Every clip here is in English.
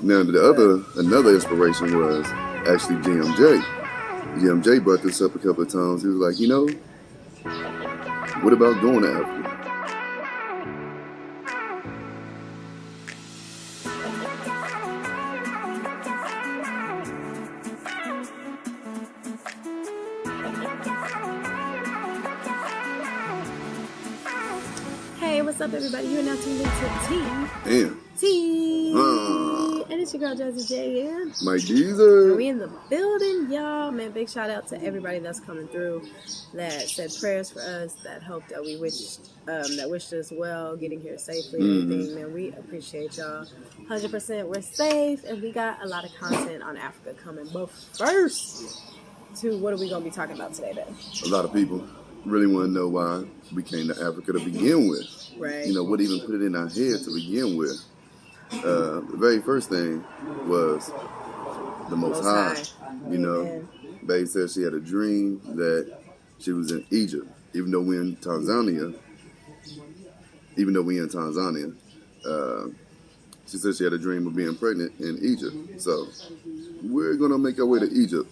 Now another inspiration was actually GMJ. GMJ brought this up a couple of times. He was like, what about going to Africa? Hey, what's up, everybody? You're now tuned into Damn. And it's your girl, Jazzy J, yeah? Mike Deezer. And we in the building, y'all. Man, big shout out to everybody that's coming through that said prayers for us, that hoped that we wished us well, getting here safely and everything. Man, we appreciate y'all. 100% we're safe, and we got a lot of content on Africa coming. But first, what are we going to be talking about today, Ben? A lot of people really want to know why we came to Africa to begin with. Right. What even put it in our head to begin with. The very first thing was the Most High. Bae said she had a dream that she was in Egypt, even though we in Tanzania. She said she had a dream of being pregnant in Egypt. So we're gonna make our way to Egypt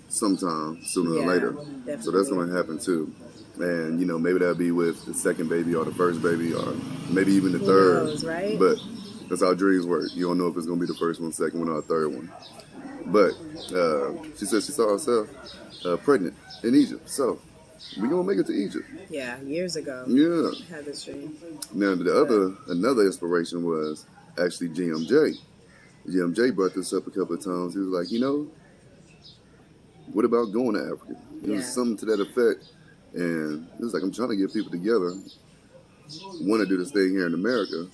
sometime sooner or later. Definitely. So that's gonna happen too. And maybe that'll be with the second baby or the first baby or maybe even the third. Knows, right? But that's how dreams work. You don't know if it's gonna be the first one, second one, or the third one. But she said she saw herself pregnant in Egypt. So we're gonna make it to Egypt. Yeah, years ago. Yeah. I had this dream. Now another inspiration was actually GMJ. GMJ brought this up a couple of times. He was like, what about going to Africa? It was something to that effect. And it was like, I'm trying to get people together. Want to do this thing here in America,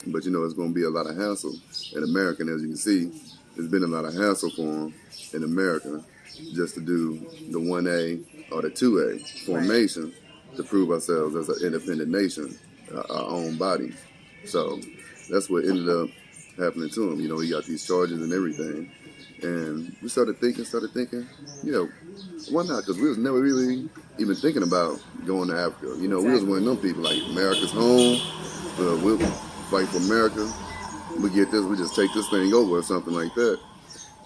but it's going to be a lot of hassle in America. And as you can see, there's been a lot of hassle for them in America just to do the 1A or the 2A formation to prove ourselves as an independent nation, our own body. So that's what ended up happening to him. He got these charges and everything. And we started thinking, why not? Because we was never really even thinking about going to Africa. We was one of them people like, America's home, we'll fight for America. We get this, we just take this thing over or something like that.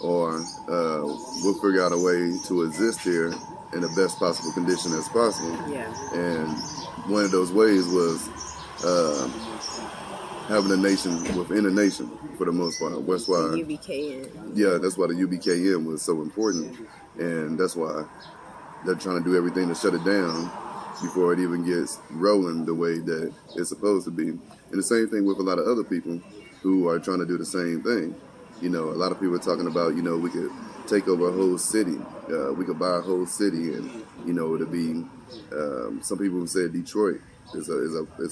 Or we'll figure out a way to exist here in the best possible condition as possible. Yeah. And one of those ways was having a nation within a nation for the most part. That's why UBKN. Yeah, that's why the UBKN was so important, and that's why they're trying to do everything to shut it down before it even gets rolling the way that it's supposed to be. And the same thing with a lot of other people who are trying to do the same thing. A lot of people are talking about, we could take over a whole city. We could buy a whole city, and it'll be. Some people have said Detroit is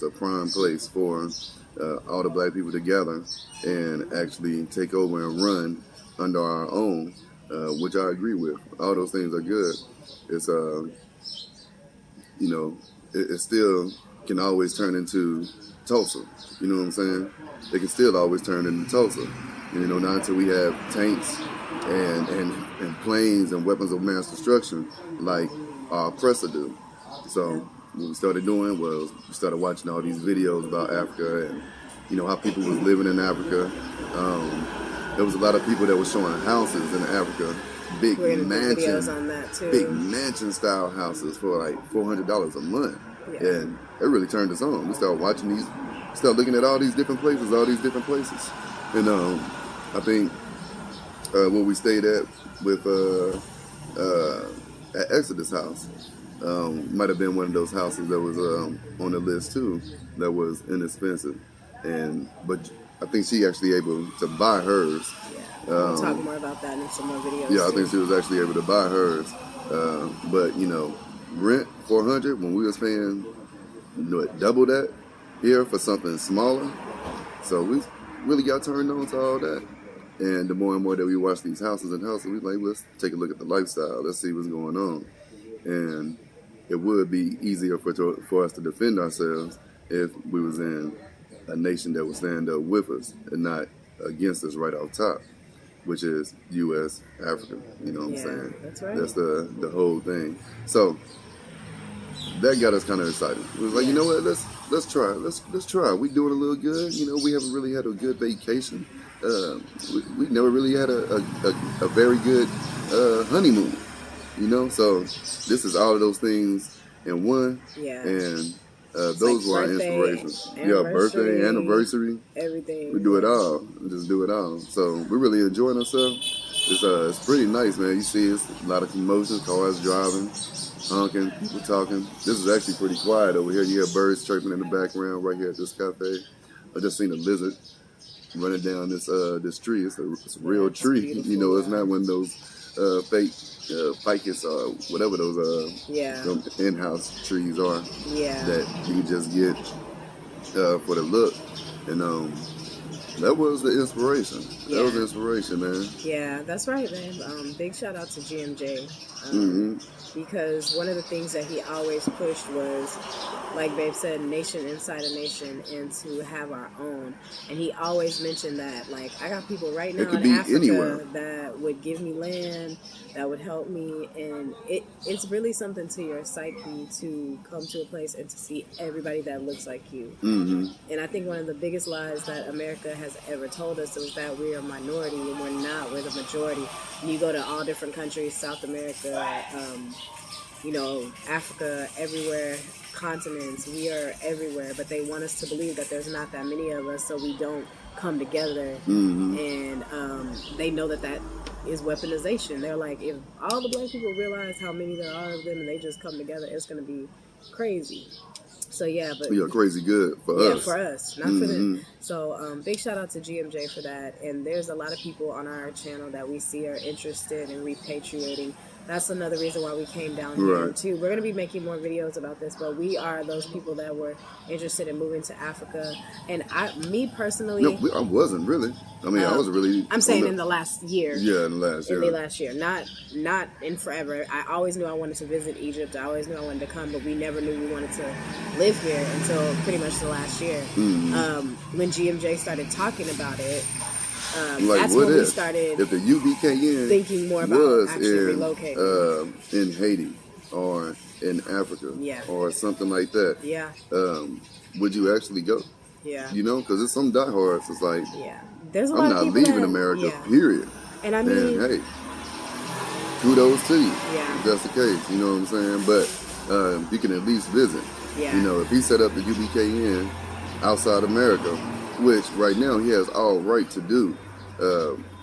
a prime place for all the black people together and actually take over and run under our own, which I agree with. All those things are good. It's it still can always turn into Tulsa. You know what I'm saying? It can still always turn into Tulsa. Not until we have tanks and planes and weapons of mass destruction like our oppressor do. So what we started doing was we started watching all these videos about Africa and how people was living in Africa. There was a lot of people that were showing houses in Africa, big mansion style houses for like $400 a month. Yeah. And it really turned us on. We started watching looking at all these different places. And I think where we stayed at with at Exodus House, might have been one of those houses that was on the list too, that was inexpensive. But I think she actually able to buy hers. We'll talk more about that in some more videos. Yeah, I think she was actually able to buy hers. But rent $400 when we was paying double that here for something smaller. So we really got turned on to all that. And the more and more that we watch these houses, we like, let's take a look at the lifestyle. Let's see what's going on. And it would be easier for us to defend ourselves if we was in a nation that would stand up with us and not against us right off top, which is U.S. Africa. You know what I'm saying? That's right. That's the whole thing. So that got us kind of excited. It was like, you know what? Let's try. Let's try. We doing a little good. We haven't really had a good vacation we never really had a very good honeymoon, you know. So this is all of those things in one, Yeah. and It's like those were our birthday, inspirations. Yeah, birthday, anniversary, anniversary, we everything. do it Yeah. all. We just do it all. So we're really enjoying ourselves. It's pretty nice, man. You see, it's a lot of commotion, cars driving, honking, people talking. This is actually pretty quiet over here. You hear birds chirping in the background right here at this cafe. I just seen a lizard running down this tree. It's a Yeah, real it's tree. beautiful. You know, it's not one of those fake ficus or whatever those Yeah. them in-house trees are Yeah. that you just get for the look. And that was the inspiration. That was the inspiration, man. Yeah, that's right, man. Big shout out to GMJ. Mm-hmm. Because one of the things that he always pushed was, like Babe said, nation inside a nation, and to have our own. And he always mentioned that, like, I got people right now in Africa anywhere that would give me land, that would help me, and it's really something to your psyche to come to a place and to see everybody that looks like you. Mm-hmm. And I think one of the biggest lies that America has ever told us was that we are a minority, and we're not. We're the majority. And you go to all different countries, South America, you know, Africa, everywhere, continents, we are everywhere. But they want us to believe that there's not that many of us, so we don't come together. Mm-hmm. And they know that is weaponization. They're like, if all the black people realize how many there are of them and they just come together, it's going to be crazy. So yeah, but crazy good for us. Yeah, for us, not for them. So big shout out to GMJ for that. And there's a lot of people on our channel that we see are interested in repatriating. That's another reason why we came down here too. We're gonna be making more videos about this, but we are those people that were interested in moving to Africa. And me personally, no, I wasn't really. I mean, I was really. I'm saying in the last year. Yeah, in the last year. In the last year, not in forever. I always knew I wanted to visit Egypt. I always knew I wanted to come, but we never knew we wanted to live here until pretty much the last year. When GMJ started talking about it, like that's what when we started. If the UBKN thinking more about actually relocating in Haiti or in Africa, or something like that, would you actually go? Yeah, you know, because it's some diehards. It's like, there's a I'm lot not of people leaving America. Period. And I mean, hey, kudos to you. If that's the case, you know what I'm saying. But you can at least visit. You know, if he set up the UBKN outside America, which right now he has all right to do.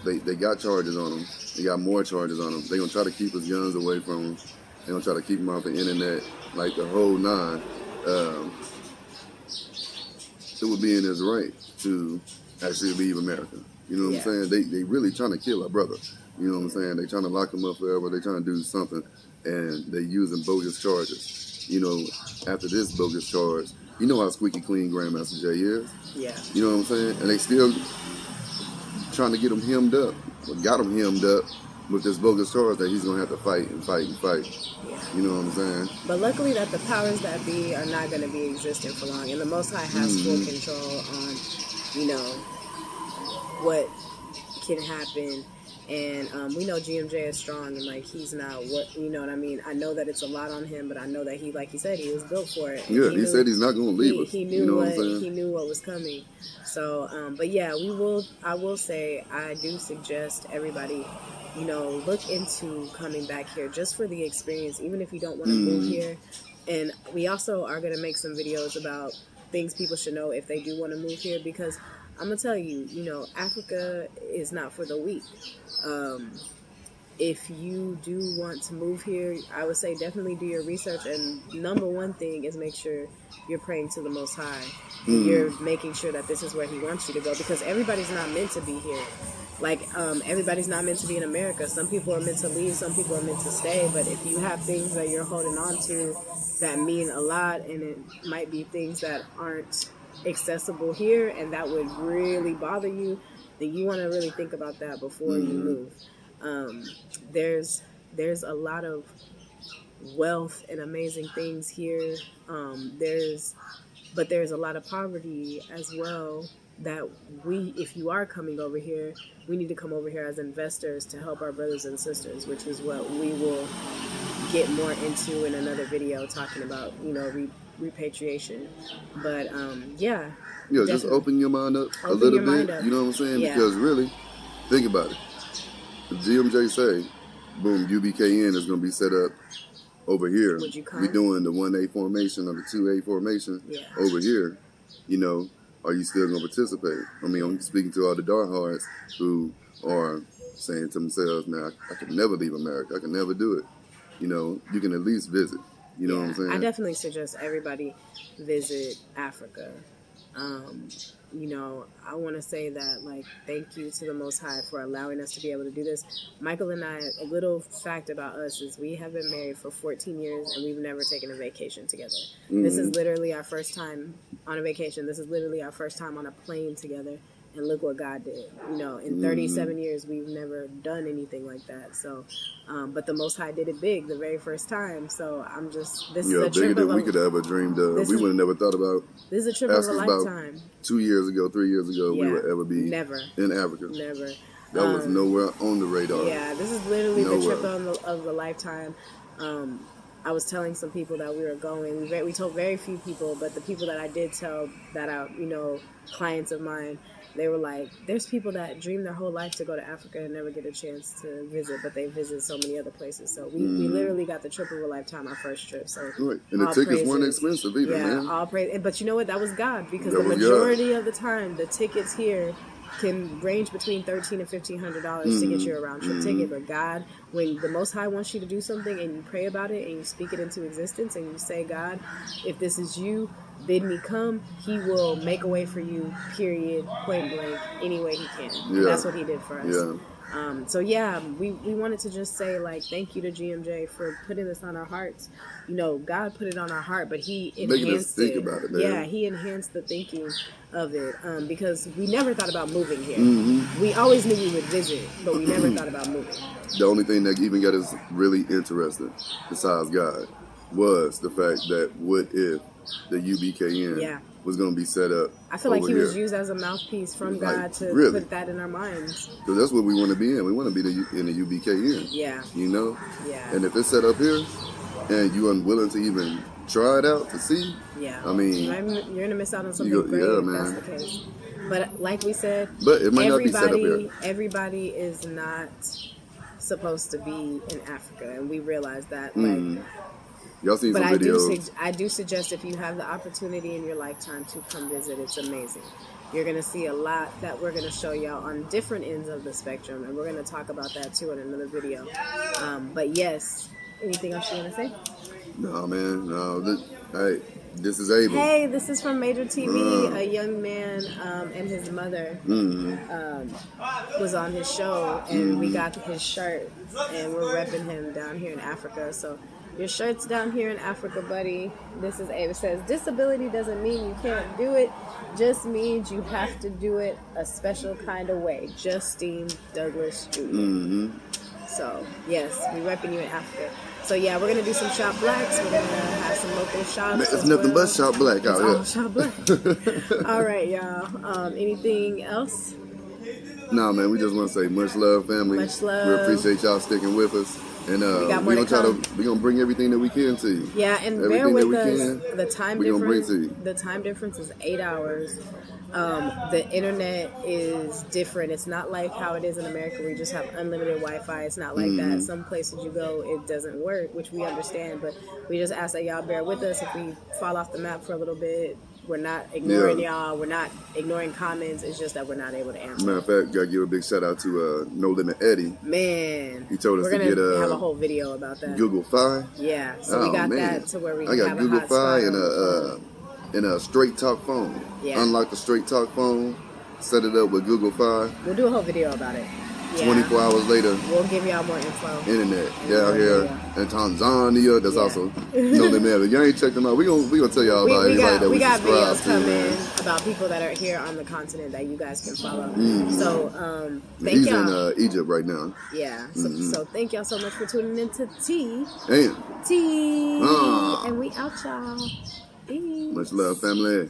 They got charges on him. They got more charges on him. They're going to try to keep his guns away from him. They're going to try to keep him off the internet, like the whole nine. It would be in his right to actually leave America. You know what I'm saying? They really trying to kill our brother. You know what I'm saying? They trying to lock him up forever. They trying to do something. And they using bogus charges. You know, after this bogus charge, you know how squeaky clean Grandmaster J is. You know what I'm saying? And they still trying to get him hemmed up. Or got him hemmed up with this bogus charge that he's going to have to fight and fight and fight. You know what I'm saying? But luckily that the powers that be are not going to be existing for long. And the Most High has full control on, you know, what can happen. And we know GMJ is strong and, like, he's not what, you know what I mean? I know that it's a lot on him, but I know that he, like he said, he was built for it. And he said he's not going to leave us. He knew he knew what was coming. So, but yeah, I will say, I do suggest everybody, you know, look into coming back here just for the experience, even if you don't want to move here. And we also are going to make some videos about things people should know if they do want to move here, because I'm going to tell you, you know, Africa is not for the weak. If you do want to move here, I would say definitely do your research. And number one thing is make sure you're praying to the Most High. You're making sure that this is where He wants you to go, because everybody's not meant to be here. Like, everybody's not meant to be in America. Some people are meant to leave, some people are meant to stay. But if you have things that you're holding on to that mean a lot, and it might be things that aren't accessible here and that would really bother you, then you want to really think about that before you move. There's a lot of wealth and amazing things here. But there's a lot of poverty as well, that if you are coming over here, we need to come over here as investors to help our brothers and sisters, which is what we will get more into in another video, talking about, you know, repatriation. But yeah. Yeah, just Definitely. open your mind up a Open little your bit. mind up. You know what I'm saying? Yeah. Because really, think about it. The GMJ say, boom, UBKN is going to be set up over here. Would you come? We doing the 1A formation or the 2A formation over here. You know, are you still going to participate? I mean, I'm speaking to all the diehards who are saying to themselves, man, I could never leave America. I can never do it. You know, you can at least visit. You know what I'm saying? I definitely suggest everybody visit Africa. You know, I want to say that, like, thank you to the Most High for allowing us to be able to do this. Michael and I, a little fact about us is we have been married for 14 years and we've never taken a vacation together. This is literally our first time on a vacation. This is literally our first time on a plane together. And look what God did. You know, in 37 years, we've never done anything like that. So, but the Most High did it big the very first time. So I'm just, this is a bigger trip than of we could have ever dreamed of. We would have never thought about. This is a trip of a lifetime. 2 years ago, 3 years ago, we would ever be in Africa. Never. That was nowhere on the radar. Yeah, this is literally the trip of a lifetime. I was telling some people that we were going. We told very few people, but the people that I did tell that are, you know, clients of mine, they were like, there's people that dream their whole life to go to Africa and never get a chance to visit, but they visit so many other places. So we literally got the trip of a lifetime, our first trip. So right. And the tickets weren't expensive either, man. All praise. But you know what? That was God, because the majority of the time, the tickets here can range between $1,300 and $1,500 to get you a round trip ticket. But God, when the Most High wants you to do something and you pray about it and you speak it into existence and you say, God, if this is you, bid me come, he will make a way for you, period, point blank, any way he can. And that's what he did for us. So we wanted to just say, like, thank you to GMJ for putting this on our hearts. You know, God put it on our heart, but he enhanced it. About it, man. Yeah, he enhanced the thinking of it, because we never thought about moving here. We always knew we would visit, but we never thought about moving. The only thing that even got us really interested, besides God, was the fact that what if the UBKN was going to be set up. I feel like he was used as a mouthpiece from God to put that in our minds. Because that's what we want to be in. We want to be in the UBKN. Yeah. You know? Yeah. And if it's set up here and you're unwilling to even try it out to see, I mean, you're going to miss out on something great if that's the case. But like we said, it might not be set up here. Everybody is not supposed to be in Africa, and we realize that. Like, y'all seen some videos. I do suggest, if you have the opportunity in your lifetime to come visit, it's amazing. You're going to see a lot that we're going to show y'all on different ends of the spectrum, and we're going to talk about that too in another video. But yes, anything else you want to say? No, man. No. Hey, this is Abel. Hey, this is from Major TV. A young man and his mother was on his show, and we got his shirt, and we're repping him down here in Africa. So your shirt's down here in Africa, buddy. This is Ava. It says, disability doesn't mean you can't do it. Just means you have to do it a special kind of way. Justine Douglas Jr. So, yes, we repping you in Africa. So, yeah, we're going to do some Shop Blacks. We're going to have some local shops. It's nothing but Shop Black out here. Shop Black. All right, y'all. Anything else? No, man, we just want to say much love, family. Much love. We appreciate y'all sticking with us. And we're gonna bring everything that we can to you. Yeah, and bear with us. The time difference. The time difference is 8 hours. The internet is different. It's not like how it is in America where you just have unlimited Wi-Fi. It's not like that. Some places you go, it doesn't work, which we understand. But we just ask that y'all bear with us if we fall off the map for a little bit. We're not ignoring y'all. We're not ignoring comments. It's just that we're not able to answer. Matter of fact, gotta give a big shout out to No Limit Eddie. Man, he told us to get have a whole video about that. Google Fi. Yeah, so we got that to where we I got have Google a hot Fi spot and a straight talk phone. Yeah. Unlock the straight talk phone. Set it up with Google Fi. We'll do a whole video about it. Yeah. 24 hours later, we'll give y'all more info. Internet down here in Tanzania. That's also No Limit. If y'all ain't checked them out, we gonna tell y'all about anybody that we got videos coming about people that are here on the continent that you guys can follow. So thank He's y'all. in Egypt right now. Yeah. So thank y'all so much for tuning in to T. And and we out, y'all. Peace. Much love, family.